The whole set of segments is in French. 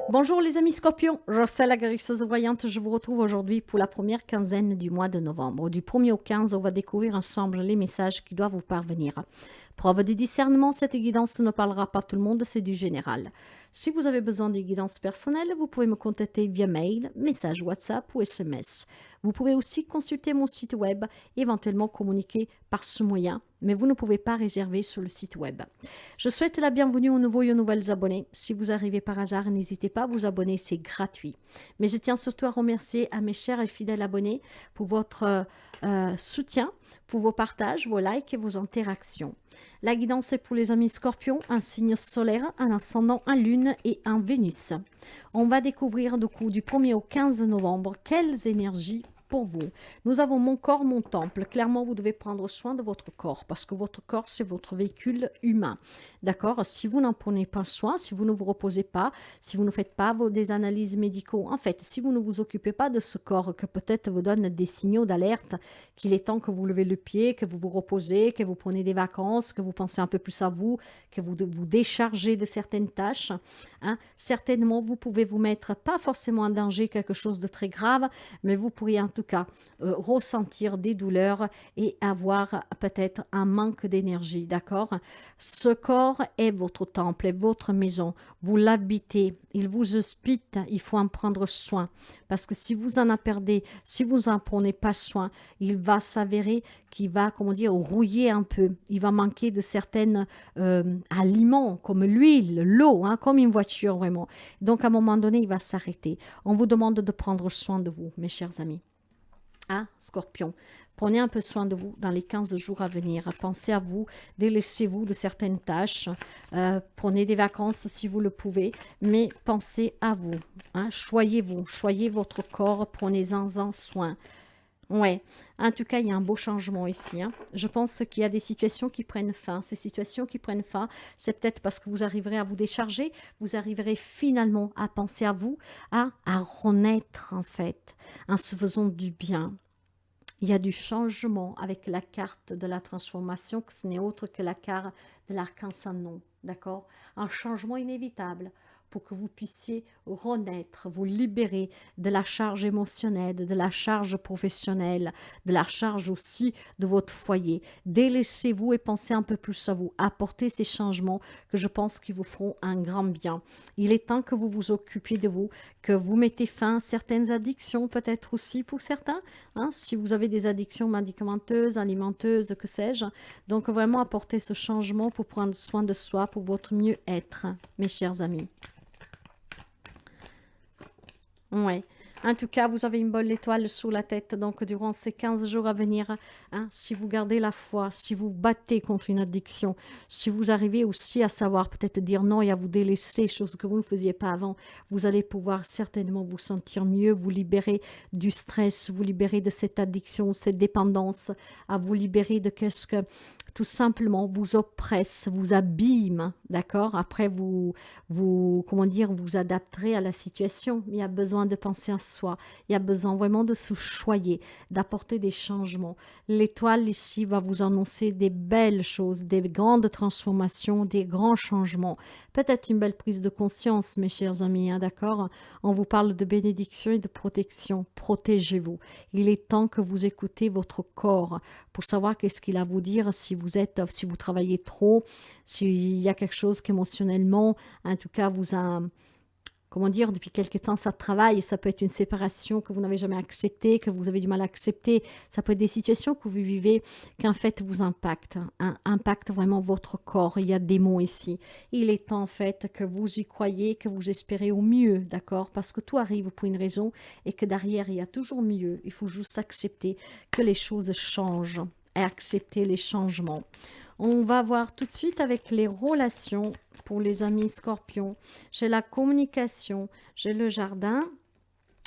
Bonjour les amis scorpions, Roselle la guérisseuse voyante, je vous retrouve aujourd'hui pour la première quinzaine du mois de novembre. Du 1er au 15, on va découvrir ensemble les messages qui doivent vous parvenir. Preuve de discernement, cette guidance ne parlera pas à tout le monde, c'est du général. Si vous avez besoin de guidance personnelle, vous pouvez me contacter via mail, message WhatsApp ou SMS. Vous pouvez aussi consulter mon site web, éventuellement communiquer par ce moyen, mais vous ne pouvez pas réserver sur le site web. Je souhaite la bienvenue aux nouveaux et aux nouvelles abonnés. Si vous arrivez par hasard, n'hésitez pas à vous abonner, c'est gratuit. Mais je tiens surtout à remercier à mes chers et fidèles abonnés pour votre soutien, pour vos partages, vos likes et vos interactions. La guidance est pour les amis scorpions, un signe solaire, un ascendant, un lune et un Vénus. On va découvrir du coup du 1er au 15 novembre quelles énergies pour vous. Nous avons mon corps, mon temple. Clairement, vous devez prendre soin de votre corps parce que votre corps, c'est votre véhicule humain. D'accord? Si vous n'en prenez pas soin, si vous ne vous reposez pas, si vous ne faites pas des analyses médicaux, en fait, si vous ne vous occupez pas de ce corps que peut-être vous donne des signaux d'alerte, qu'il est temps que vous levez le pied, que vous vous reposez, que vous prenez des vacances, que vous pensez un peu plus à vous, que vous vous déchargez de certaines tâches, hein, certainement, vous pouvez vous mettre pas forcément en danger, quelque chose de très grave, mais vous pourriez en tout cas ressentir des douleurs et avoir peut-être un manque d'énergie, d'accord? Ce corps est votre temple, est votre maison, vous l'habitez, il vous hospite, il faut en prendre soin, parce que si vous en perdez, si vous n'en prenez pas soin, il va s'avérer qu'il va, comment dire, rouiller un peu, il va manquer de certains aliments, comme l'huile, l'eau, hein, comme une voiture vraiment. Donc à un moment donné, il va s'arrêter. On vous demande de prendre soin de vous, mes chers amis. Ah, Scorpion, prenez un peu soin de vous dans les 15 jours à venir. Pensez à vous, délaissez-vous de certaines tâches. Prenez des vacances si vous le pouvez, mais pensez à vous. Hein, choyez-vous, choyez votre corps, prenez-en soin. Ouais, en tout cas, il y a un beau changement ici. Hein. Je pense qu'il y a des situations qui prennent fin. Ces situations qui prennent fin, c'est peut-être parce que vous arriverez à vous décharger, vous arriverez finalement à penser à vous, à renaître en fait, en se faisant du bien. Il y a du changement avec la carte de la transformation, que ce n'est autre que la carte de l'arc-en-ciel, d'accord? Un changement inévitable pour que vous puissiez renaître, vous libérer de la charge émotionnelle, de la charge professionnelle, de la charge aussi de votre foyer. Délaissez-vous et pensez un peu plus à vous. Apportez ces changements que je pense qui vous feront un grand bien. Il est temps que vous vous occupiez de vous, que vous mettez fin à certaines addictions, peut-être aussi pour certains, hein, si vous avez des addictions médicamenteuses, alimenteuses, que sais-je. Donc vraiment apporter ce changement pour prendre soin de soi, pour votre mieux-être, mes chers amis. Ouais. En tout cas, vous avez une bonne étoile sous la tête. Donc, durant ces 15 jours à venir, hein, si vous gardez la foi, si vous battez contre une addiction, si vous arrivez aussi à savoir peut-être dire non et à vous délaisser, chose que vous ne faisiez pas avant, vous allez pouvoir certainement vous sentir mieux, vous libérer du stress, vous libérer de cette addiction, cette dépendance, à vous libérer de qu'est-ce que tout simplement vous oppresse, vous abîme, d'accord? Après, comment dire, vous adapterez à la situation. Il y a besoin de penser à soi. Il y a besoin vraiment de se choyer, d'apporter des changements. L'étoile ici va vous annoncer des belles choses, des grandes transformations, des grands changements. Peut-être une belle prise de conscience, mes chers amis, hein, d'accord? On vous parle de bénédiction et de protection. Protégez-vous. Il est temps que vous écoutez votre corps pour savoir qu'est-ce qu'il a à vous dire si vous travaillez trop, s'il y a quelque chose qu'émotionnellement, en tout cas, vous a, comment dire, depuis quelque temps, ça travaille. Ça peut être une séparation que vous n'avez jamais acceptée, que vous avez du mal à accepter. Ça peut être des situations que vous vivez qui, en fait, vous impactent. Hein, impactent vraiment votre corps. Il y a des mots ici. Il est temps, en fait, que vous y croyez, que vous espérez au mieux, d'accord? Parce que tout arrive pour une raison et que derrière, il y a toujours mieux. Il faut juste accepter que les choses changent et accepter les changements. On va voir tout de suite avec les relations pour les amis scorpions. J'ai la communication, j'ai le jardin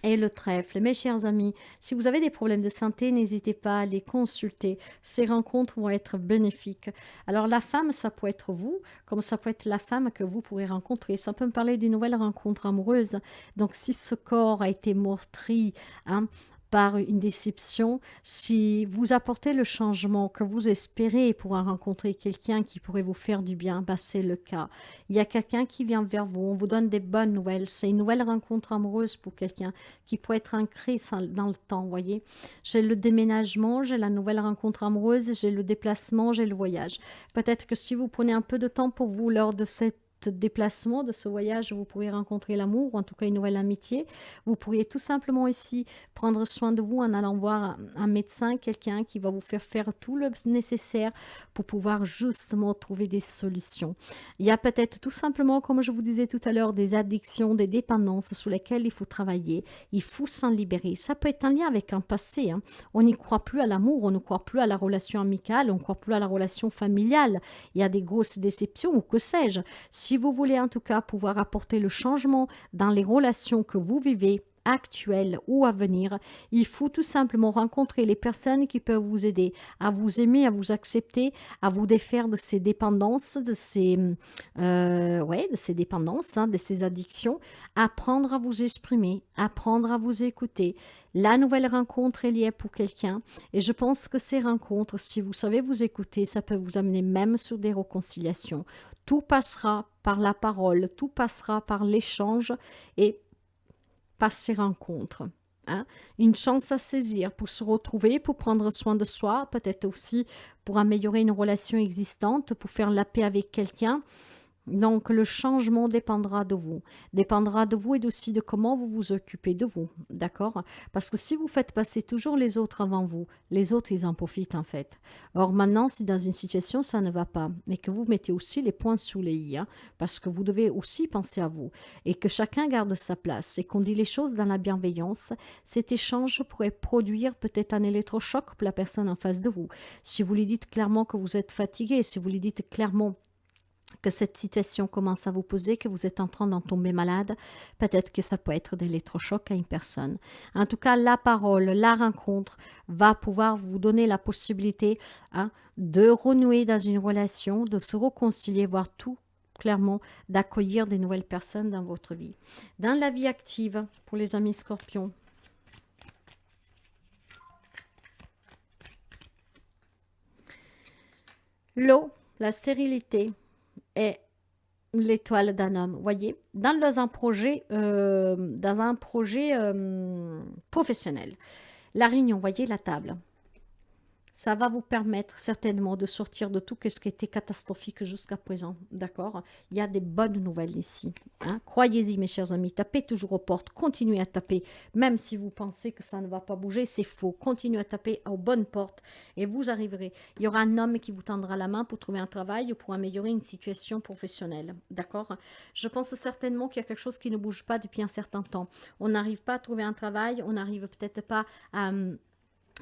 et le trèfle. Mes chers amis, si vous avez des problèmes de santé, n'hésitez pas à les consulter. Ces rencontres vont être bénéfiques. Alors la femme, ça peut être vous, comme ça peut être la femme que vous pourrez rencontrer. Ça peut me parler d'une nouvelle rencontre amoureuse. Donc si ce corps a été meurtri, hein, par une déception, si vous apportez le changement que vous espérez pour rencontrer quelqu'un qui pourrait vous faire du bien, bah c'est le cas. Il y a quelqu'un qui vient vers vous, on vous donne des bonnes nouvelles. C'est une nouvelle rencontre amoureuse pour quelqu'un qui pourrait être ancré dans le temps, vous voyez. J'ai le déménagement, j'ai la nouvelle rencontre amoureuse, j'ai le déplacement, j'ai le voyage. Peut-être que si vous prenez un peu de temps pour vous lors de cette déplacement, de ce voyage, vous pourriez rencontrer l'amour, ou en tout cas une nouvelle amitié. Vous pourriez tout simplement ici prendre soin de vous en allant voir un médecin, quelqu'un qui va vous faire tout le nécessaire pour pouvoir justement trouver des solutions. Il y a peut-être tout simplement, comme je vous disais tout à l'heure, des addictions, des dépendances sur lesquelles il faut travailler. Il faut s'en libérer. Ça peut être en lien avec un passé. Hein. On n'y croit plus à l'amour, on ne croit plus à la relation amicale, on ne croit plus à la relation familiale. Il y a des grosses déceptions ou que sais-je. Si vous voulez en tout cas pouvoir apporter le changement dans les relations que vous vivez, actuelles ou à venir, il faut tout simplement rencontrer les personnes qui peuvent vous aider à vous aimer, à vous accepter, à vous défaire de ces dépendances, de ces dépendances, hein, de ces addictions, apprendre à vous exprimer, apprendre à vous écouter. La nouvelle rencontre est liée pour quelqu'un et je pense que ces rencontres, si vous savez vous écouter, ça peut vous amener même sur des réconciliations. Tout passera par la parole, tout passera par l'échange et par ces rencontres. Hein. Une chance à saisir pour se retrouver, pour prendre soin de soi, peut-être aussi pour améliorer une relation existante, pour faire la paix avec quelqu'un. Donc, le changement dépendra de vous et aussi de comment vous vous occupez de vous, d'accord? Parce que si vous faites passer toujours les autres avant vous, les autres, ils en profitent en fait. Or, maintenant, si dans une situation, ça ne va pas, mais que vous mettez aussi les points sous les i, hein, parce que vous devez aussi penser à vous, et que chacun garde sa place, et qu'on dit les choses dans la bienveillance, cet échange pourrait produire peut-être un électrochoc pour la personne en face de vous. Si vous lui dites clairement que vous êtes fatigué, si vous lui dites clairement que cette situation commence à vous poser, que vous êtes en train d'en tomber malade, peut-être que ça peut être d'électrochoc à une personne. En tout cas, la parole, la rencontre va pouvoir vous donner la possibilité de renouer dans une relation, de se réconcilier, voire tout clairement d'accueillir des nouvelles personnes dans votre vie. Dans la vie active, pour les amis scorpions, l'eau, la stérilité, et l'étoile d'un homme, voyez, dans un projet professionnel. La réunion, voyez la table. Ça va vous permettre certainement de sortir de tout ce qui était catastrophique jusqu'à présent, d'accord? Il y a des bonnes nouvelles ici. Hein? Croyez-y, mes chers amis, tapez toujours aux portes, continuez à taper, même si vous pensez que ça ne va pas bouger, c'est faux. Continuez à taper aux bonnes portes et vous arriverez. Il y aura un homme qui vous tendra la main pour trouver un travail ou pour améliorer une situation professionnelle, d'accord? Je pense certainement qu'il y a quelque chose qui ne bouge pas depuis un certain temps. On n'arrive pas à trouver un travail, on n'arrive peut-être pas à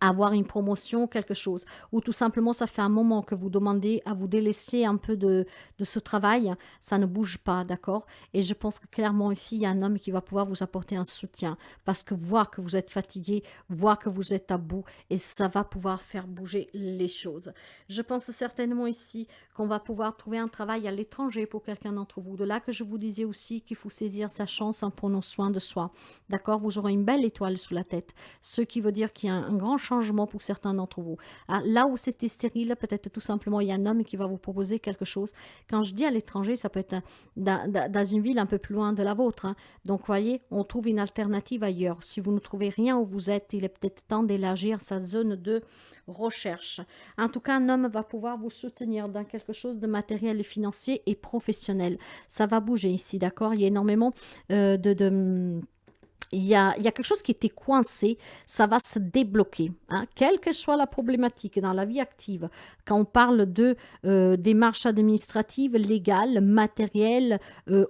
avoir une promotion, quelque chose, ou tout simplement ça fait un moment que vous demandez à vous délaisser un peu de ce travail, ça ne bouge pas, d'accord? Et je pense que clairement ici, il y a un homme qui va pouvoir vous apporter un soutien, parce que voir que vous êtes fatigué, voir que vous êtes à bout, et ça va pouvoir faire bouger les choses. Je pense certainement ici qu'on va pouvoir trouver un travail à l'étranger pour quelqu'un d'entre vous. De là que je vous disais aussi qu'il faut saisir sa chance en prenant soin de soi, d'accord? Vous aurez une belle étoile sous la tête, ce qui veut dire qu'il y a un grand changement pour certains d'entre vous. Là où c'était stérile, peut-être tout simplement, il y a un homme qui va vous proposer quelque chose. Quand je dis à l'étranger, ça peut être dans une ville un peu plus loin de la vôtre. Hein. Donc, voyez, on trouve une alternative ailleurs. Si vous ne trouvez rien où vous êtes, il est peut-être temps d'élargir sa zone de recherche. En tout cas, un homme va pouvoir vous soutenir dans quelque chose de matériel et financier et professionnel. Ça va bouger ici, d'accord? Il y a énormément il y a quelque chose qui était coincé, ça va se débloquer. Hein. Quelle que soit la problématique dans la vie active, quand on parle de démarches administratives, légales, matérielles,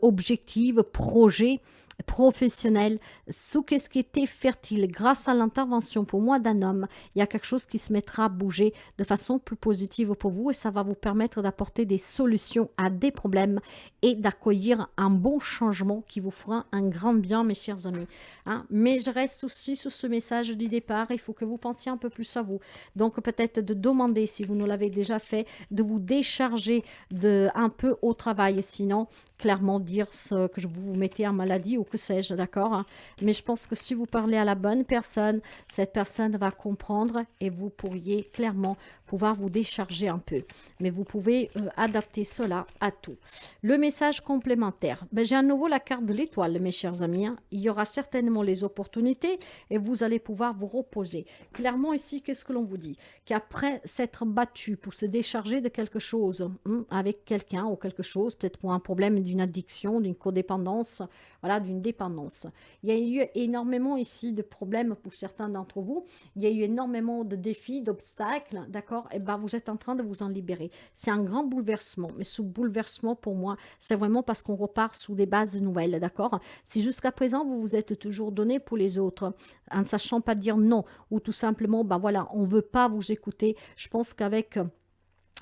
objectives, projets, professionnel, sous qu'est-ce qui était fertile, grâce à l'intervention pour moi d'un homme, il y a quelque chose qui se mettra à bouger de façon plus positive pour vous et ça va vous permettre d'apporter des solutions à des problèmes et d'accueillir un bon changement qui vous fera un grand bien, mes chers amis. Hein? Mais je reste aussi sur ce message du départ, il faut que vous pensiez un peu plus à vous. Donc peut-être de demander, si vous ne l'avez déjà fait, de vous décharger un peu au travail, sinon clairement dire ce que vous vous mettez en maladie ou que sais-je, d'accord, hein. Mais je pense que si vous parlez à la bonne personne, cette personne va comprendre et vous pourriez clairement pouvoir vous décharger un peu. Mais vous pouvez adapter cela à tout. Le message complémentaire. Ben, j'ai à nouveau la carte de l'étoile, mes chers amis, hein. Il y aura certainement les opportunités et vous allez pouvoir vous reposer. Clairement ici, qu'est-ce que l'on vous dit? Qu'après s'être battu pour se décharger de quelque chose, avec quelqu'un ou quelque chose, peut-être pour un problème d'une addiction, d'une codépendance, voilà, d'une dépendance. Il y a eu énormément ici de problèmes pour certains d'entre vous. Il y a eu énormément de défis, d'obstacles, d'accord? Et ben vous êtes en train de vous en libérer. C'est un grand bouleversement, mais ce bouleversement pour moi, c'est vraiment parce qu'on repart sous des bases nouvelles, d'accord? Si jusqu'à présent vous vous êtes toujours donné pour les autres, en ne sachant pas dire non, ou tout simplement, ben voilà, on ne veut pas vous écouter, je pense qu'avec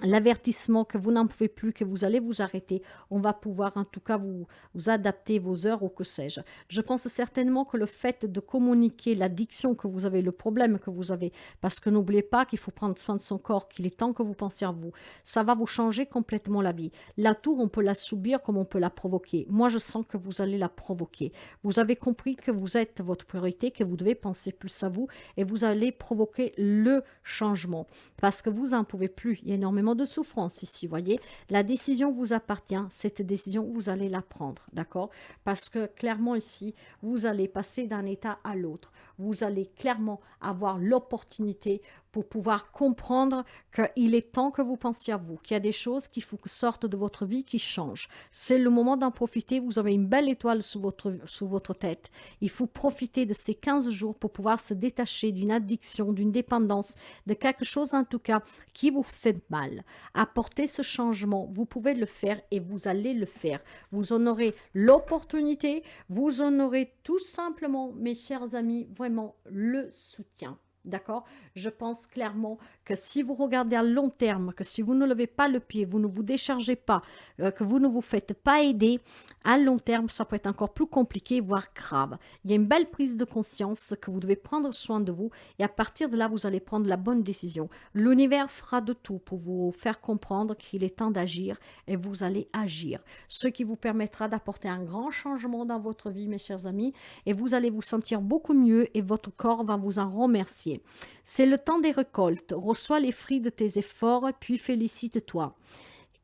l'avertissement que vous n'en pouvez plus, que vous allez vous arrêter, on va pouvoir en tout cas vous adapter vos heures ou que sais-je. Je pense certainement que le fait de communiquer l'addiction que vous avez, le problème que vous avez, parce que n'oubliez pas qu'il faut prendre soin de son corps, qu'il est temps que vous pensiez à vous, ça va vous changer complètement la vie. La tour, on peut la subir comme on peut la provoquer. Moi, je sens que vous allez la provoquer. Vous avez compris que vous êtes votre priorité, que vous devez penser plus à vous et vous allez provoquer le changement parce que vous n'en pouvez plus. Il y a énormément de souffrance ici, voyez. La décision vous appartient, cette décision, vous allez la prendre, d'accord? Parce que clairement ici, vous allez passer d'un état à l'autre. Vous allez clairement avoir l'opportunité pour pouvoir comprendre qu'il est temps que vous pensiez à vous, qu'il y a des choses qui sortent de votre vie, qui changent. C'est le moment d'en profiter. Vous avez une belle étoile sous votre tête. Il faut profiter de ces 15 jours pour pouvoir se détacher d'une addiction, d'une dépendance, de quelque chose en tout cas qui vous fait mal. Apporter ce changement, vous pouvez le faire et vous allez le faire. Vous en aurez l'opportunité, vous en aurez tout simplement, mes chers amis, vraiment le soutien. D'accord? Je pense clairement que si vous regardez à long terme, que si vous ne levez pas le pied, vous ne vous déchargez pas, que vous ne vous faites pas aider, à long terme, ça peut être encore plus compliqué, voire grave. Il y a une belle prise de conscience que vous devez prendre soin de vous et à partir de là, vous allez prendre la bonne décision. L'univers fera de tout pour vous faire comprendre qu'il est temps d'agir et vous allez agir. Ce qui vous permettra d'apporter un grand changement dans votre vie, mes chers amis, et vous allez vous sentir beaucoup mieux et votre corps va vous en remercier. C'est le temps des récoltes. Reçois les fruits de tes efforts, puis félicite-toi.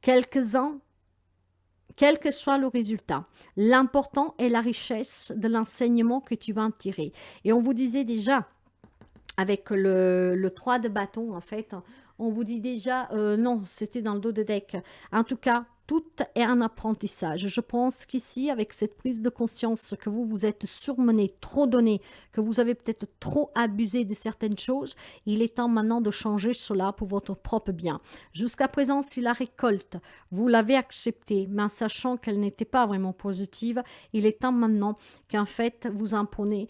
Quelques-uns, quel que soit le résultat, l'important est la richesse de l'enseignement que tu vas en tirer. Et on vous disait déjà, avec le 3 de bâton, en fait, on vous dit déjà, non, c'était dans le dos de deck. En tout cas, tout est un apprentissage. Je pense qu'ici, avec cette prise de conscience que vous vous êtes surmené, trop donné, que vous avez peut-être trop abusé de certaines choses, il est temps maintenant de changer cela pour votre propre bien. Jusqu'à présent, si la récolte, vous l'avez acceptée, mais en sachant qu'elle n'était pas vraiment positive, il est temps maintenant qu'en fait, vous en prenez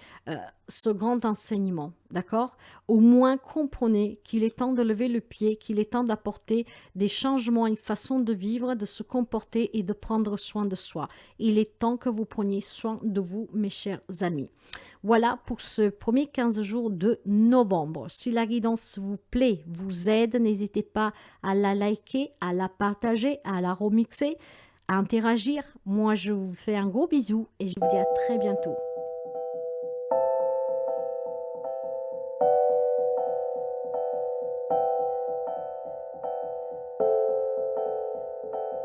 ce grand enseignement, d'accord? Au moins, comprenez qu'il est temps de lever le pied, qu'il est temps d'apporter des changements, une façon de vivre, de se comporter et de prendre soin de soi. Il est temps que vous preniez soin de vous, mes chers amis. Voilà pour ce premier 15 jours de novembre. Si la guidance vous plaît, vous aide, n'hésitez pas à la liker, à la partager, à la remixer, à interagir. Moi, je vous fais un gros bisou et je vous dis à très bientôt.